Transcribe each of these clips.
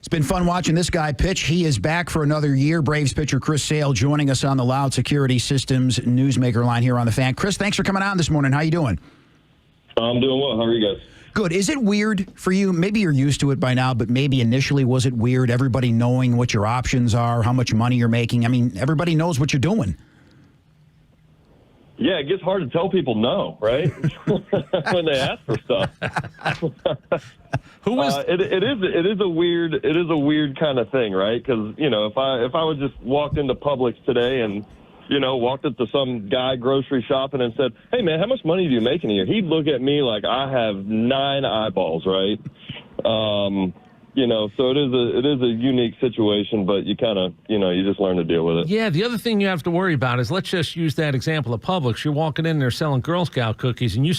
It's been fun watching this guy pitch. He is back for another year. Braves pitcher Chris Sale joining us on the Loud Security Systems Newsmaker line here on The Fan. Chris, thanks for coming on this morning. How you doing? I'm doing well. How are you guys? Good. Is it weird for you? Maybe you're used to it by now, but maybe initially was it weird? Everybody knowing what your options are, how much money you're making. I mean, everybody knows what you're doing. Yeah, it gets hard to tell people no, right? When they ask for stuff. Who was? It is a weird kind of thing, right? Because if I would just walked into Publix today and walked up to some guy grocery shopping and said, "Hey man, how much money do you make in a year?" He'd look at me like I have 9 eyeballs, right? So it is a unique situation, but you kind of, you just learn to deal with it. Yeah, the other thing you have to worry about is, let's just use that example of Publix. You're walking in there selling Girl Scout cookies, and you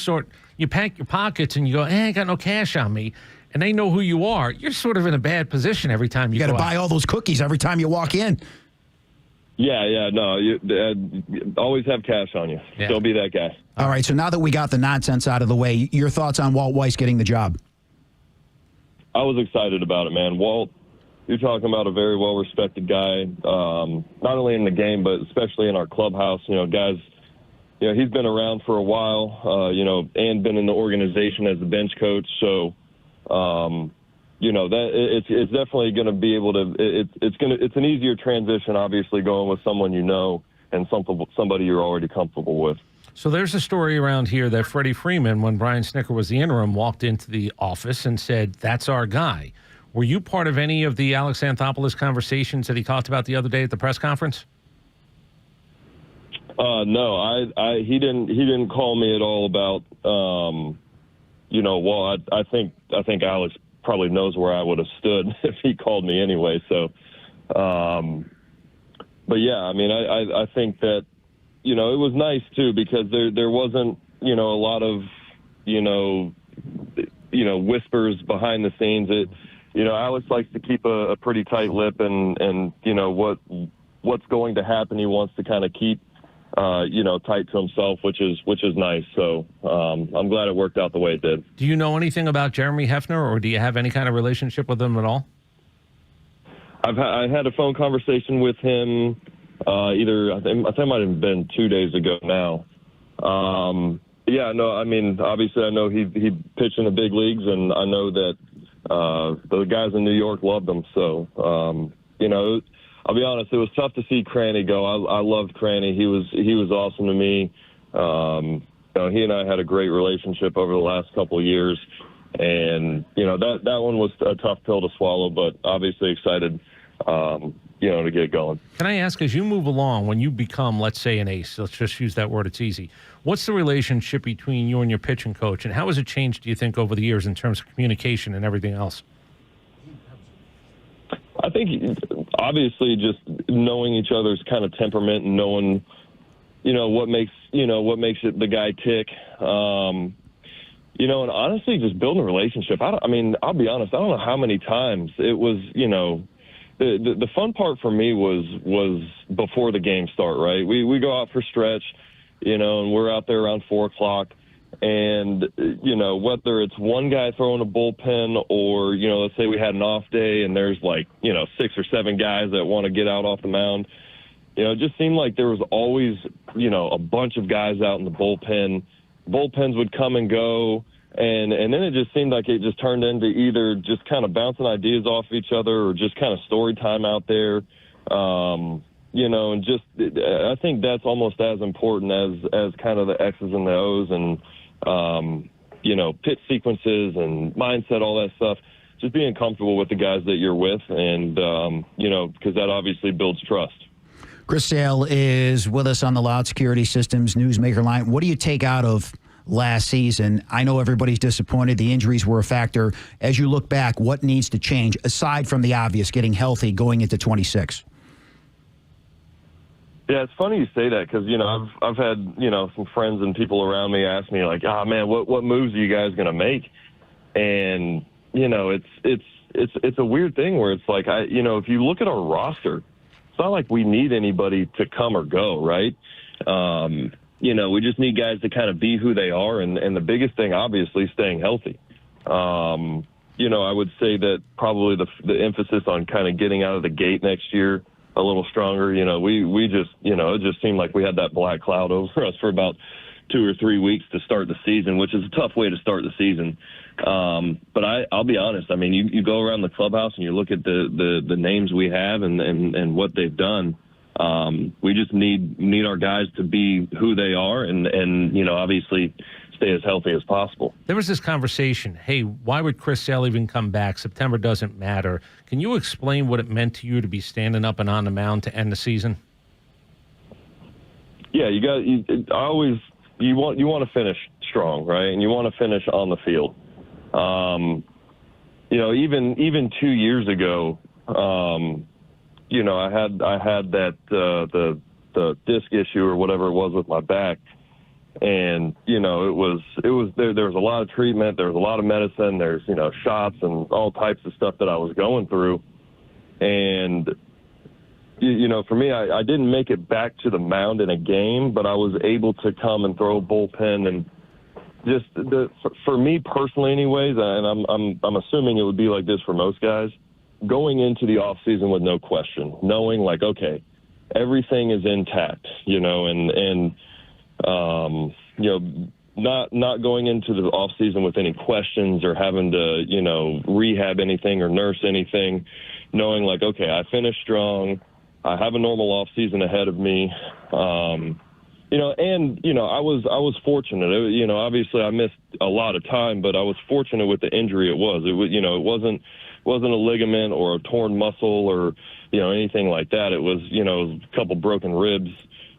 pack your pockets, and you go, I ain't got no cash on me, and they know who you are. You're sort of in a bad position every time you got to go buy all those cookies every time you walk in. Yeah, no, you always have cash on you. Yeah. Still be that guy. All right, so now that we got the nonsense out of the way, your thoughts on Walt Weiss getting the job? I was excited about it, man. Walt, you're talking about a very well-respected guy, not only in the game, but especially in our clubhouse. Guys, he's been around for a while, and been in the organization as the bench coach. So, that it's definitely going to be able to. It's an easier transition, obviously, going with someone and somebody you're already comfortable with. So there's a story around here that Freddie Freeman, when Brian Snitker was the interim, walked into the office and said, "That's our guy." Were you part of any of the Alex Anthopoulos conversations that he talked about the other day at the press conference? No, he didn't call me at all about, Well, I think Alex probably knows where I would have stood if he called me anyway. So, but yeah, I mean, I think that, it was nice too, because there wasn't, a lot of, whispers behind the scenes. Alex likes to keep a pretty tight lip, and what's going to happen, he wants to kind of keep, tight to himself, which is nice. So I'm glad it worked out the way it did. Do you know anything about Jeremy Hefner, or do you have any kind of relationship with him at all? I had a phone conversation with him. I think it might have been 2 days ago now. Yeah, no, I mean, obviously I know he pitched in the big leagues, and I know that the guys in New York loved him. So, I'll be honest, it was tough to see Cranny go. I loved Cranny. He was awesome to me. He and I had a great relationship over the last couple of years, and that one was a tough pill to swallow, but obviously excited to get going. Can I ask, as you move along, when you become, let's say, an ace, let's just use that word, it's easy. What's the relationship between you and your pitching coach, and how has it changed, do you think, over the years in terms of communication and everything else? I think, obviously, just knowing each other's kind of temperament and knowing, what makes it the guy tick. And honestly, just building a relationship. I'll be honest, I don't know how many times it was, the fun part for me was before the game start, right? We go out for stretch, and we're out there around 4:00. And, whether it's one guy throwing a bullpen or, let's say we had an off day and there's 6 or 7 guys that want to get out off the mound, it just seemed like there was always, a bunch of guys out in the bullpen. Bullpens would come and go. And then it just seemed like it just turned into either just kind of bouncing ideas off each other or just kind of story time out there. And just I think that's almost as important as kind of the X's and the O's and, pitch sequences and mindset, all that stuff. Just being comfortable with the guys that you're with and, because that obviously builds trust. Chris Sale is with us on the Loud Security Systems Newsmaker line. What do you take out of last season? I know everybody's disappointed. The injuries were a factor. As you look back, what needs to change, aside from the obvious, getting healthy going into 26? Yeah, it's funny you say that because, I've had, some friends and people around me ask me, like, man, what moves are you guys going to make? And, it's a weird thing where it's like, if you look at our roster, it's not like we need anybody to come or go, right? We just need guys to kind of be who they are. And the biggest thing, obviously, staying healthy. I would say that probably the emphasis on kind of getting out of the gate next year a little stronger. We just, it just seemed like we had that black cloud over us for about 2 or 3 weeks to start the season, which is a tough way to start the season. But I'll be honest. I mean, you go around the clubhouse and you look at the names we have and what they've done. We just need our guys to be who they are and obviously stay as healthy as possible. There was this conversation, hey, why would Chris Sale even come back? September doesn't matter. Can you explain what it meant to you to be standing up and on the mound to end the season? Yeah, you want to finish strong, right? And you want to finish on the field. Even 2 years ago, I had that the disc issue or whatever it was with my back. And, there was a lot of treatment. There was a lot of medicine. There's, shots and all types of stuff that I was going through. And, for me, I didn't make it back to the mound in a game, but I was able to come and throw a bullpen. And just for me personally anyways, and I'm assuming it would be like this for most guys, going into the offseason with no question, knowing like, okay, everything is intact, not going into the off season with any questions or having to, rehab anything or nurse anything, knowing like, okay, I finished strong. I have a normal off season ahead of me. I was fortunate. Obviously I missed a lot of time, but I was fortunate with the injury it was. It wasn't a ligament or a torn muscle or, anything like that. It was, a couple broken ribs.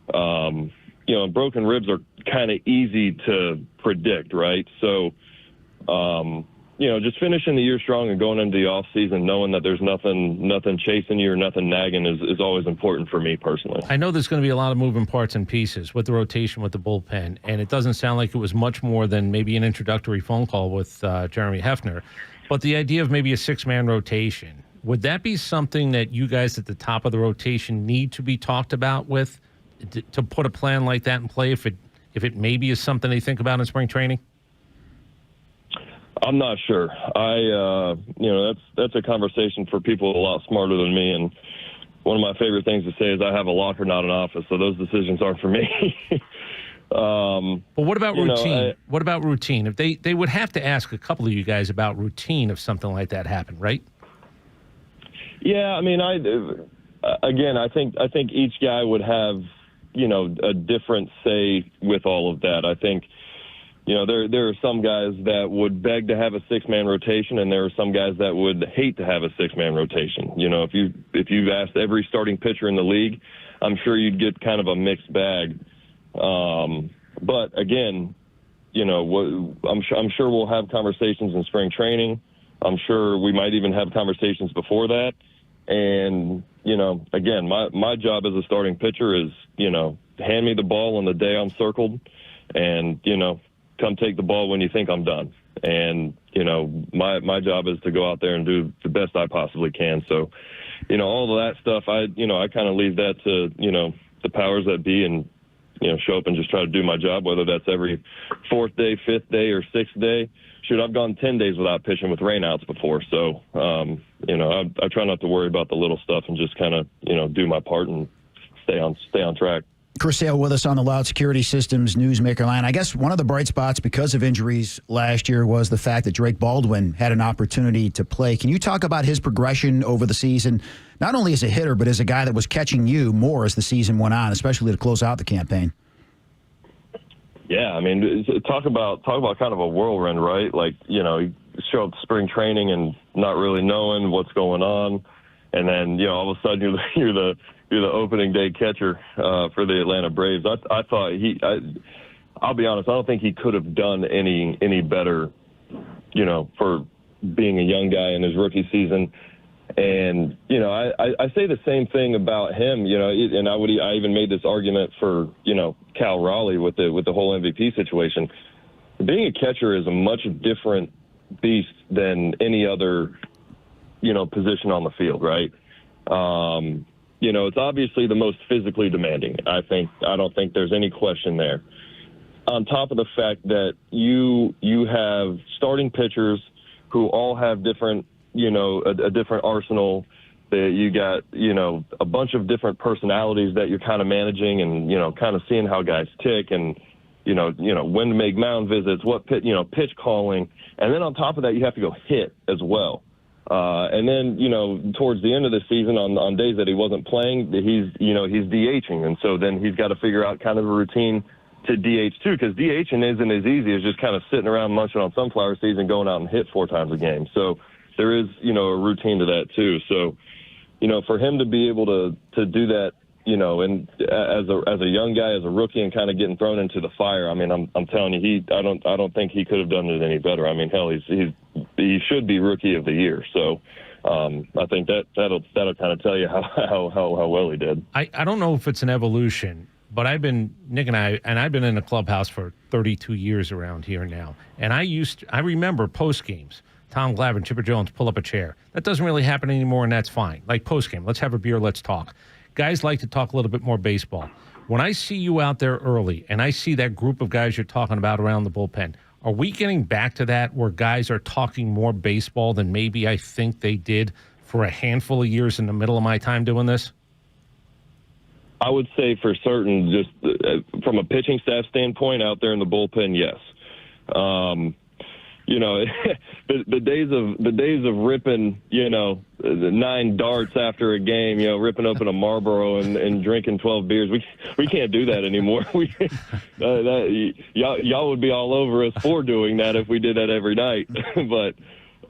Broken ribs are kind of easy to predict, right? So, just finishing the year strong and going into the off season, knowing that there's nothing chasing you or nothing nagging is always important for me personally. I know there's going to be a lot of moving parts and pieces with the rotation, with the bullpen, and it doesn't sound like it was much more than maybe an introductory phone call with Jeremy Hefner. But the idea of maybe a 6-man rotation, would that be something that you guys at the top of the rotation need to be talked about with to put a plan like that in play if it maybe is something they think about in spring training? I'm not sure. That's a conversation for people a lot smarter than me. And one of my favorite things to say is I have a locker, not an office. So those decisions aren't for me. But what about routine? What about routine? If they would have to ask a couple of you guys about routine if something like that happened, right? Yeah, I mean, I think each guy would have, a different say with all of that. I think, there are some guys that would beg to have a 6-man rotation, and there are some guys that would hate to have a 6-man rotation. If you've asked every starting pitcher in the league, I'm sure you'd get kind of a mixed bag. But again, I'm sure we'll have conversations in spring training. I'm sure we might even have conversations before that. And, again, my job as a starting pitcher is, hand me the ball on the day I'm circled and, come take the ball when you think I'm done. And, my job is to go out there and do the best I possibly can. So, all of that stuff, I kind of leave that to, the powers that be and, show up and just try to do my job, whether that's every 4th day, 5th day, or 6th day. Shoot, I've gone 10 days without pitching with rainouts before. So, I try not to worry about the little stuff and just kind of, do my part and stay on track. Chris Sale with us on the Loud Security Systems Newsmaker line. I guess one of the bright spots because of injuries last year was the fact that Drake Baldwin had an opportunity to play. Can you talk about his progression over the season, not only as a hitter, but as a guy that was catching you more as the season went on, especially to close out the campaign? Yeah, I mean, talk about kind of a whirlwind, right? Like, you show up to spring training and not really knowing what's going on, and then all of a sudden you're the opening day catcher for the Atlanta Braves. I thought I'll be honest, I don't think he could have done any better, for being a young guy in his rookie season. And, I say the same thing about him, and I even made this argument for, Cal Raleigh with the whole MVP situation. Being a catcher is a much different beast than any other, position on the field, right? It's obviously the most physically demanding. I don't think there's any question there. On top of the fact that you have starting pitchers who all have different, a different arsenal. That you got, a bunch of different personalities that you're kind of managing and, kind of seeing how guys tick and, when to make mound visits, what pitch calling. And then on top of that, you have to go hit as well. And then, towards the end of the season on days that he wasn't playing, he's DHing. And so then he's got to figure out kind of a routine to DH too, because DHing isn't as easy as just kind of sitting around munching on sunflower seeds and going out and hit 4 times a game. So there is, a routine to that too. So, for him to be able to do that, and as a young guy, as a rookie, and kind of getting thrown into the fire, I mean, I'm telling you, I don't think he could have done it any better. I mean, hell, he should be Rookie of the Year. So I think that'll kind of tell you how well he did. I don't know if it's an evolution, but Nick and I've been in the clubhouse for 32 years around here now, and I remember post games. Tom Glavine, Chipper Jones, pull up a chair. That doesn't really happen anymore, and that's fine. Like post-game, let's have a beer, let's talk. Guys like to talk a little bit more baseball. When I see you out there early, and I see that group of guys you're talking about around the bullpen, are we getting back to that where guys are talking more baseball than maybe I think they did for a handful of years in the middle of my time doing this? I would say for certain, just from a pitching staff standpoint out there in the bullpen, yes. The days of ripping, 9 darts after a game, ripping open a Marlboro and drinking 12 beers. We can't do that anymore. Y'all would be all over us for doing that if we did that every night. But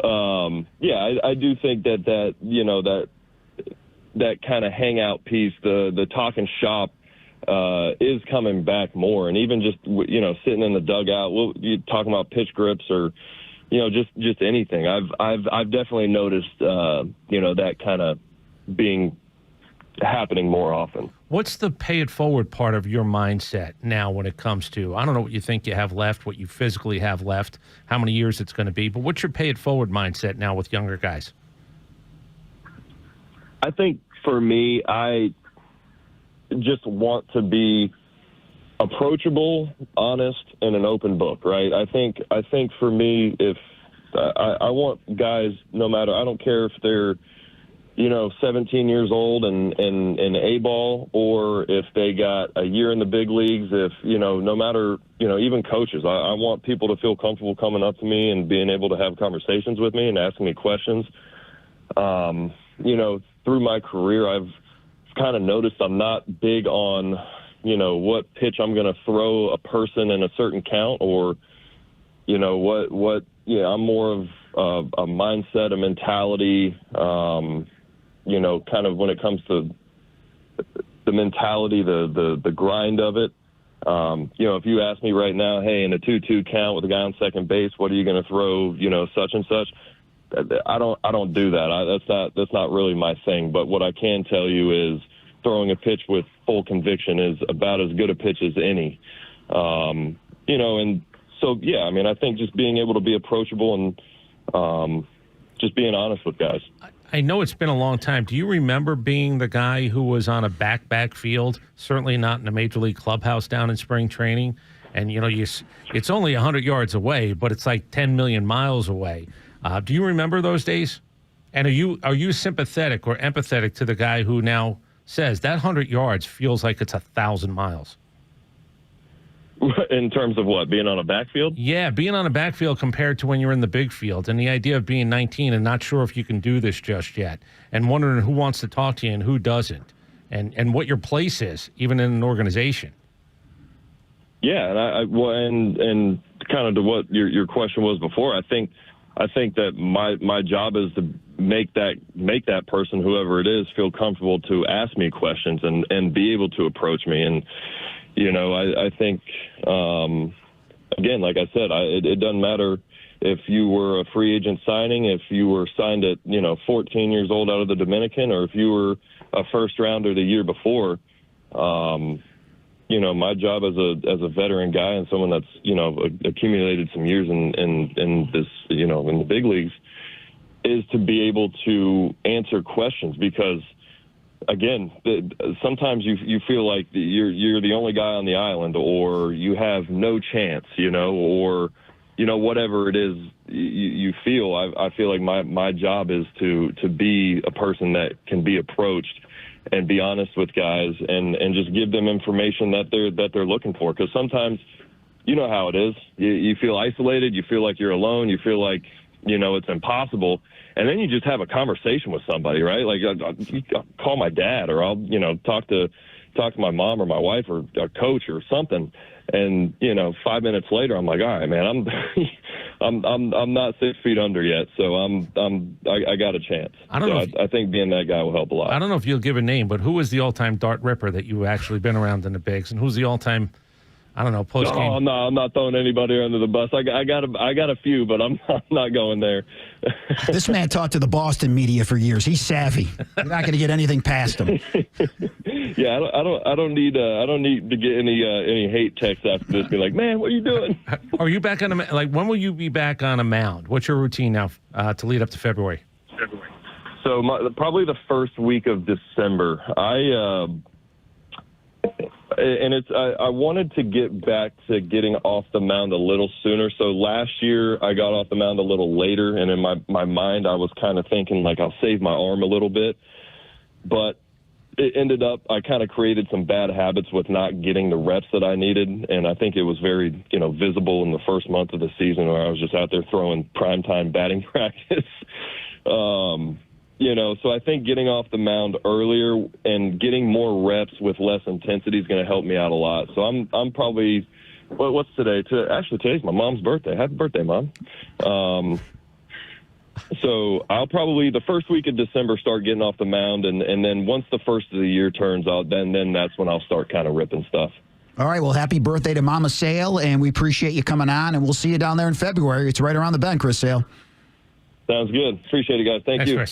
I do think that kind of hangout piece, the talking shop, is coming back more. And even just, sitting in the dugout, you're talking about pitch grips or, just anything. I've definitely noticed, that kind of happening more often. What's the pay it forward part of your mindset now when it comes to, I don't know what you think you have left, what you physically have left, how many years it's going to be, but what's your pay it forward mindset now with younger guys? I think for me, I just want to be approachable, honest, and an open book, right? I think for me, if I want guys, no matter, I don't care if they're, 17 years old and A-ball, or if they got a year in the big leagues, if, no matter, even coaches, I want people to feel comfortable coming up to me and being able to have conversations with me and asking me questions. Through my career, I've kind of noticed I'm not big on, what pitch I'm going to throw a person in a certain count, or, I'm more of a mindset, a mentality, kind of when it comes to the mentality, the grind of it. If you ask me right now, hey, in a 2-2 count with a guy on second base, what are you going to throw, such and such? I don't do that. That's not really my thing. But what I can tell you is throwing a pitch with full conviction is about as good a pitch as any. And so, yeah, I mean, I think just being able to be approachable and just being honest with guys. I know it's been a long time. Do you remember being the guy who was on a back field, certainly not in a major league clubhouse down in spring training? And, it's only 100 yards away, but it's like 10 million miles away. Do you remember those days? And are you sympathetic or empathetic to the guy who now says that 100 yards feels like it's 1,000 miles? In terms of what, being on a backfield? Yeah, being on a backfield compared to when you're in the big field, and the idea of being 19 and not sure if you can do this just yet, and wondering who wants to talk to you and who doesn't, and what your place is, even in an organization. Yeah, and kind of to what your question was before, I think that my job is to make that person, whoever it is, feel comfortable to ask me questions and be able to approach me. And, I think, again, like I said, it doesn't matter if you were a free agent signing, if you were signed at, 14 years old out of the Dominican, or if you were a first rounder the year before. My job as a veteran guy and someone that's, accumulated some years in this, in the big leagues, is to be able to answer questions because, again, sometimes you feel like you're the only guy on the island, or you have no chance, or whatever it is you feel. I feel like my job is to be a person that can be approached and be honest with guys and just give them information that they're looking for. Because sometimes, you know how it is. You feel isolated. You feel like you're alone. You feel like, it's impossible. And then you just have a conversation with somebody, right? Like I'll call my dad, or I'll, talk to my mom or my wife or a coach or something. And 5 minutes later, I'm like, all right, man, I'm not 6 feet under yet, so I got a chance. I think being that guy will help a lot. I don't know if you'll give a name, but who is the all-time dart ripper that you've actually been around in the bigs, and who's the all-time, I don't know, post game? No, I'm not throwing anybody under the bus. I got a few, but I'm not going there. This man talked to the Boston media for years. He's savvy. You're not going to get anything past him. Yeah, I don't need to get any hate texts after this. Be like, man, what are you doing? Are you back on when will you be back on a mound? What's your routine now to lead up to February? So probably the first week of December. I wanted to get back to getting off the mound a little sooner. So last year I got off the mound a little later, and in my mind I was kind of thinking like I'll save my arm a little bit, but it ended up I kind of created some bad habits with not getting the reps that I needed, and I think it was very visible in the first month of the season where I was just out there throwing primetime batting practice. So I think getting off the mound earlier and getting more reps with less intensity is going to help me out a lot. So I'm probably what's today? Actually, today's my mom's birthday. Happy birthday, Mom. So I'll probably the first week of December start getting off the mound, and then once the first of the year turns out, then that's when I'll start kind of ripping stuff. All right, well, happy birthday to Mama Sale, and we appreciate you coming on, and we'll see you down there in February. It's right around the bend, Chris Sale. Sounds good. Appreciate it, guys. Thanks, you. Chris.